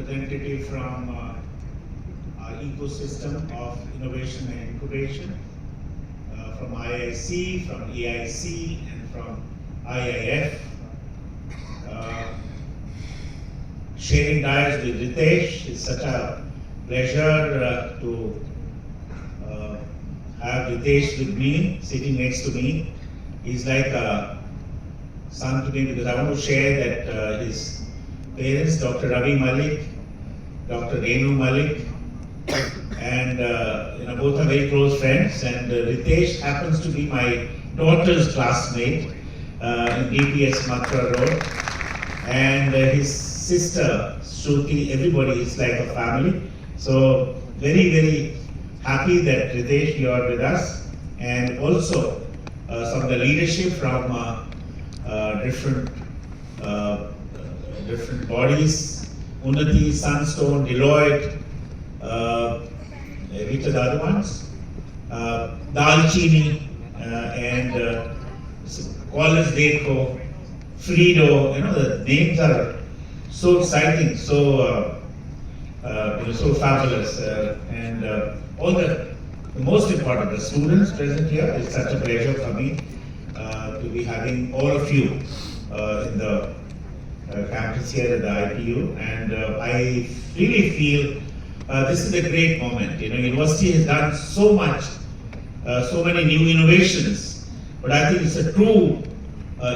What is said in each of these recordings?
representative from our ecosystem of innovation and incubation, from IIC, from EIC, and from IIF. Sharing diets with Ritesh, it's such a pleasure to have Ritesh with me, sitting next to me. He's like a son to me because I want to share that his parents, Dr. Ravi Malik, Dr. Renu Malik, and both are very close friends. And Ritesh happens to be my daughter's classmate in DPS Mathura Road, and his sister Shruti. Everybody is like a family. So very, very happy that Ritesh, you are with us, and also some of the leadership from different bodies, Unnati, Sunstone, Deloitte, which are the other ones? Dalchini, and College Deco, Frido. The names are so exciting, so so fabulous, and all the most important, the students present here. It's such a pleasure for me to be having all of you in the campus here at the IPU, and I really feel this is a great moment. University has done so much, so many new innovations, but I think it's a true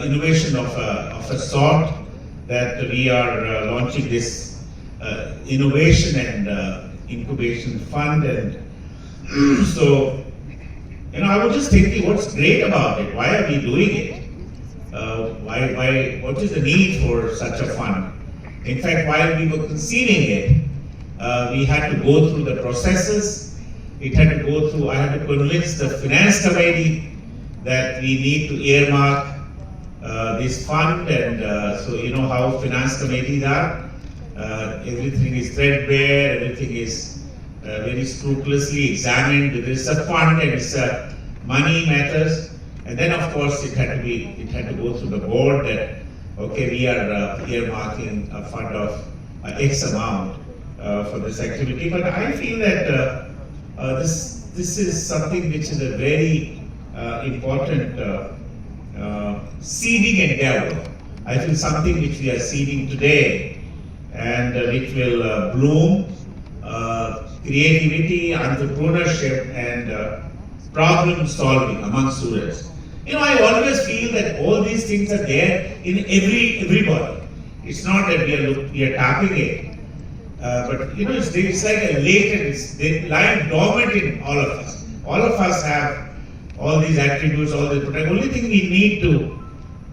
innovation of a sort that we are launching this innovation and incubation fund. And so, I was just thinking, what's great about it? Why are we doing it? What is the need for such a fund? In fact, while we were conceiving it, we had to go through the processes. I had to convince the finance committee that we need to earmark this fund, and so you know how finance committees are. Everything is threadbare, everything is very scrupulously examined. There is a fund and it's money matters, and then of course it had to go through the board that okay, we are earmarking a fund of X amount for this activity. But I feel that this is something which is a very important seeding endeavor. I feel something which we are seeding today, and which will bloom creativity, entrepreneurship, and problem solving among students. I always feel that all these things are there in everybody. It's not that we are tapping it, but it's like a latent, they lie dormant in all of us. All of us have all these attributes, all the potential. Only thing we need to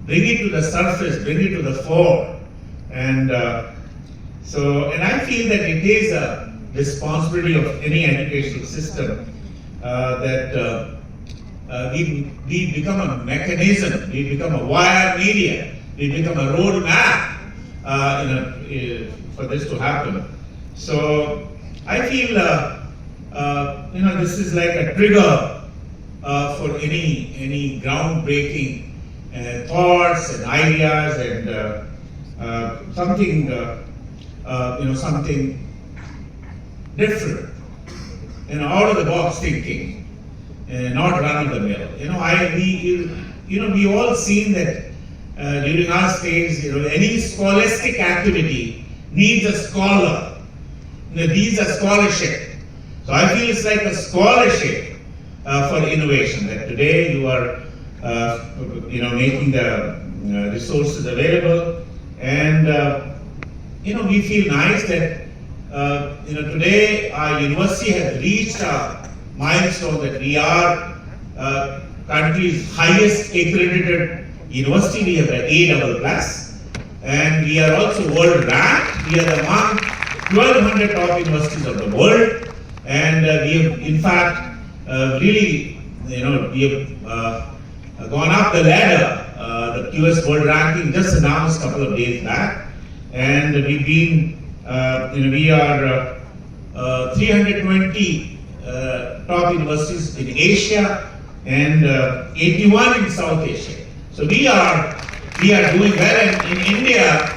bring it to the surface, bring it to the fore, and I feel that it is a responsibility of any educational system that we become a mechanism, we become a wire media, we become a road map for this to happen. So I feel this is like a trigger for any groundbreaking thoughts and ideas, and something different, out of the box thinking, not run of the mill. We all seen that during our stage, any scholastic activity needs a scholar. These are scholarship. So I feel it's like a scholarship for innovation. That today you are, making the resources available, and we feel nice that today our university has reached a milestone that we are country's highest accredited university. We have an A++, and we are also world ranked. We are among 1,200 top universities of the world, and we have, in fact, really, we have gone up the ladder. The QS World Ranking just announced a couple of days back, and we've been, we are 320 top universities in Asia and 81 in South Asia. So we are doing well, and in India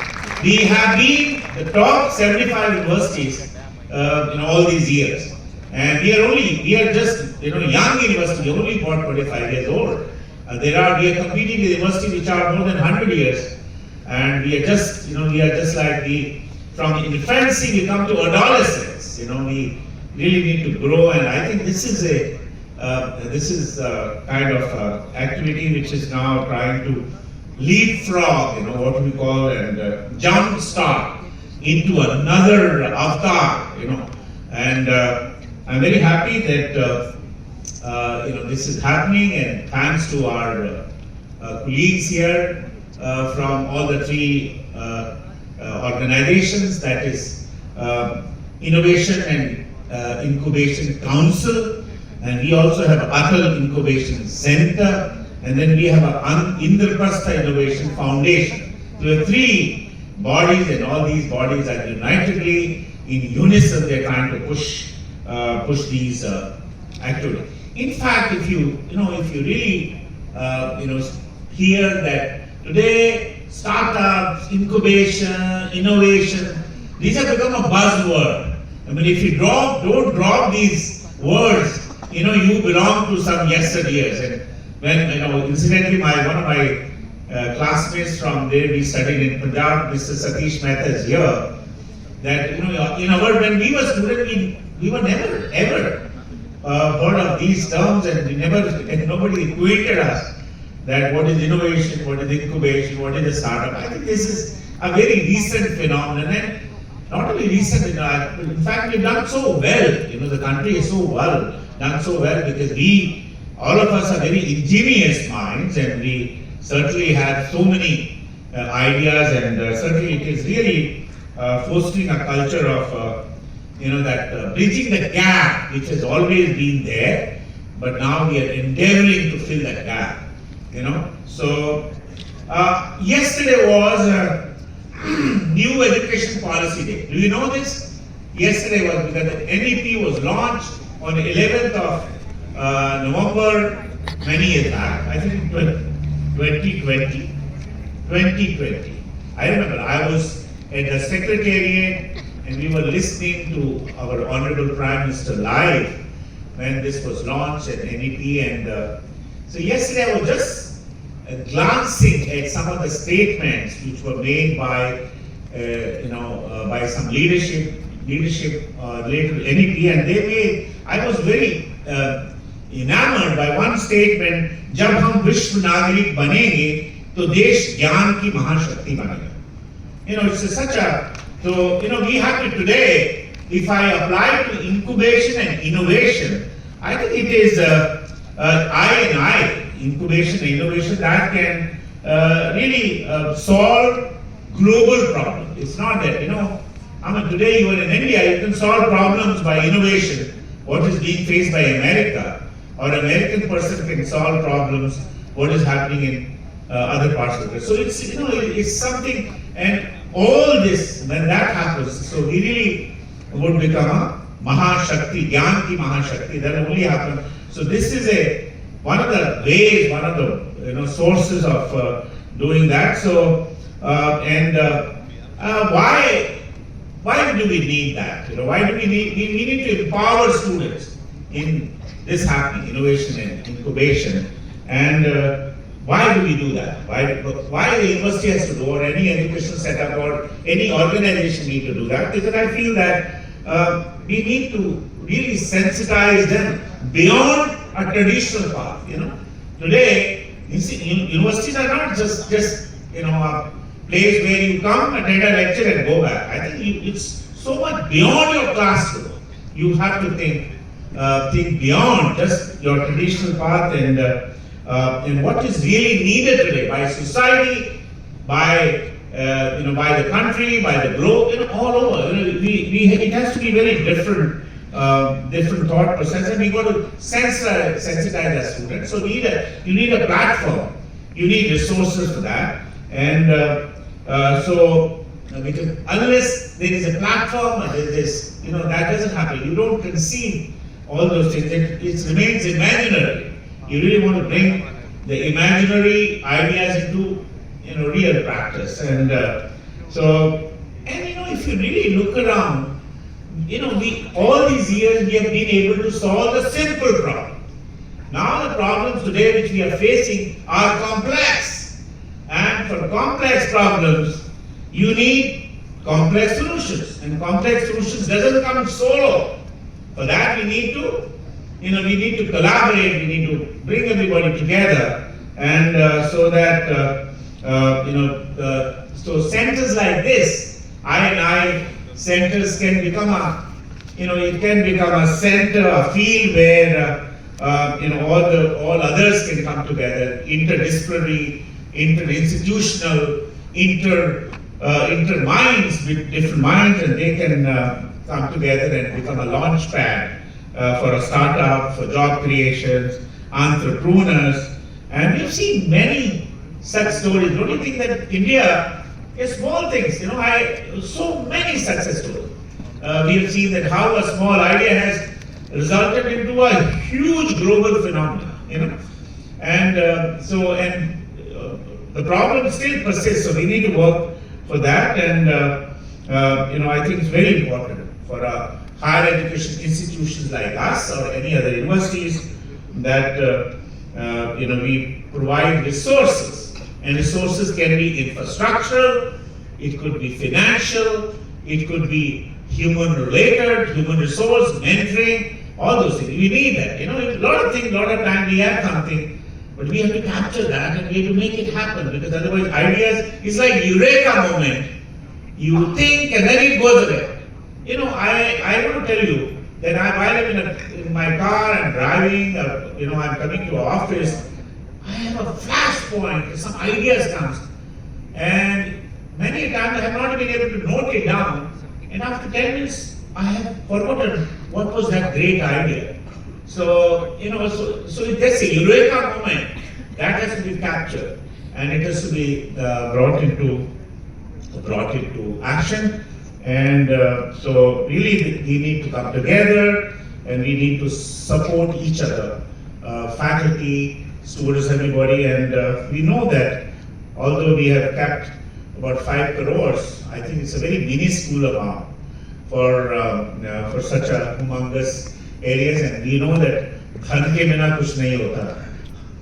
we have been the top 75 universities in all these years. And we are just, young university, only about 25 years old. We are competing with universities which are more than 100 years. And we are just, like from infancy we come to adolescence. We really need to grow, and I think this is a kind of activity which is now trying to leapfrog, what we call, and jump start into another avatar, and I'm very happy that this is happening, and thanks to our colleagues here from all the three organizations, that is Innovation and Incubation Council, and we also have Atal Incubation Center, and then we have an Indraprastha Innovation Foundation. There are three bodies, and all these bodies are unitedly, in unison, they are trying to push these activities. In fact, if you really hear that today startups, incubation, innovation, these have become a buzzword. I mean, if you don't drop these words, you belong to some yesteryears. And when, incidentally, one of my classmates from there, we studied in Punjab, Mr. Satish Mehta is here, that, when we were students, we were never, ever heard of these terms, and nobody acquainted us that what is innovation, what is incubation, what is a startup. I think this is a very recent phenomenon, and not only recent, in fact, we've done so well. The country is done so well because all of us are very ingenious minds, and we certainly have so many ideas, and certainly it is really fostering a culture of that bridging the gap which has always been there, but now we are endeavoring to fill that gap. So yesterday was New Education Policy Day. Do you know this? Yesterday was because the NEP was launched on the 11th of November, many years back. I think 2020. I remember I was at the Secretariat, and we were listening to our Honorable Prime Minister live when this was launched at NEP. And so yesterday I was just glancing at some of the statements which were made by, by some leadership related to NEP, and I was very enamored by one statement, जब हम विश्व नागरिक बनेंगे तो देश ज्ञान की महाशक्ति बनेगा. It's such a, so we have to today, if I apply to incubation and innovation, I think it is incubation and innovation that can really solve global problems. It's not that, today you are in India, you can solve problems by innovation, what is being faced by America, or an American person can solve problems, what is happening in other parts of the world. So it's something, and all this, when that happens, so we really would become a Mahashakti, Gyan ki Mahashakti, that only happens. So this is one of the ways, one of the sources of doing that. So why do we need that? Why do we need to empower students in this happening, innovation and incubation, and why do we do that? Why the university has to do, or any educational setup, or any organization need to do that? Because I feel that we need to really sensitize them beyond a traditional path. Today, universities are not just a place where you come, attend a lecture and go back. I think it's so much beyond your classroom. You have to think beyond just your traditional path, and what is really needed today by society, by the country, by the globe, all over. It has to be very different thought process, and we got to sensitize our students. So you need a platform, you need resources for that, and because unless there is a platform, that doesn't happen. You don't conceive all those things. It remains imaginary. You really want to bring the imaginary ideas into real practice, and if if you really look around, all these years we have been able to solve the simple problem. Now the problems today which we are facing are complex. And for complex problems, you need complex solutions. And complex solutions doesn't come solo. For that we need to, we need to collaborate, we need to bring everybody together. And so that, so centers like this, I centers can become a, it can become a center, a field where, all others can come together, interdisciplinary, inter-institutional, inter-minds with different minds, and they can come together and become a launch pad for a startup, for job creations, entrepreneurs. And we've seen many such stories. Don't you think that India is small things? So many success stories. We have seen that how a small idea has resulted into a huge global phenomenon. And the problem still persists. So we need to work for that. And I think it's very important for higher education institutions like us or any other universities that we provide resources, and resources can be infrastructural, it could be financial, it could be human related, human resource, mentoring, all those things. We need that. A lot of things, a lot of time we have something, but we have to capture that and we have to make it happen, because otherwise ideas, it's like eureka moment. You think and then it goes away. I want to tell you that while I'm in my car and driving, I'm coming to office, I have a flashpoint, some ideas comes. And many times I have not been able to note it down. And after 10 minutes, I have forgotten what was that great idea. So, so that's a eureka moment. That has to be captured. And it has to be brought into action. And so really we need to come together and we need to support each other, faculty, students, everybody. And we know that although we have kept about 5 crores, I think it's a very minuscule amount for such a humongous areas. And we know that धन के बिना कुछ नहीं होता,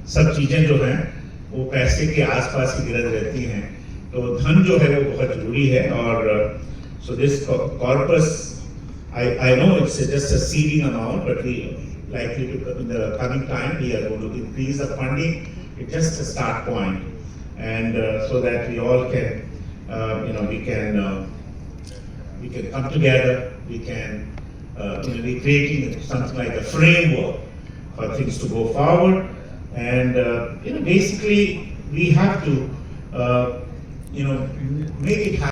सब चीजें जो हैं वो पैसे के आसपास ही गिरज रहती हैं, तो धन जो है वो बहुत जरूरी है. और so this corpus, I know it's just a seeding amount, but we likely to, in the coming time, we are going to increase the funding. It's just a start point, and so that we all can, we can come together. We can be creating something like a framework for things to go forward, and basically we have to, make it happen.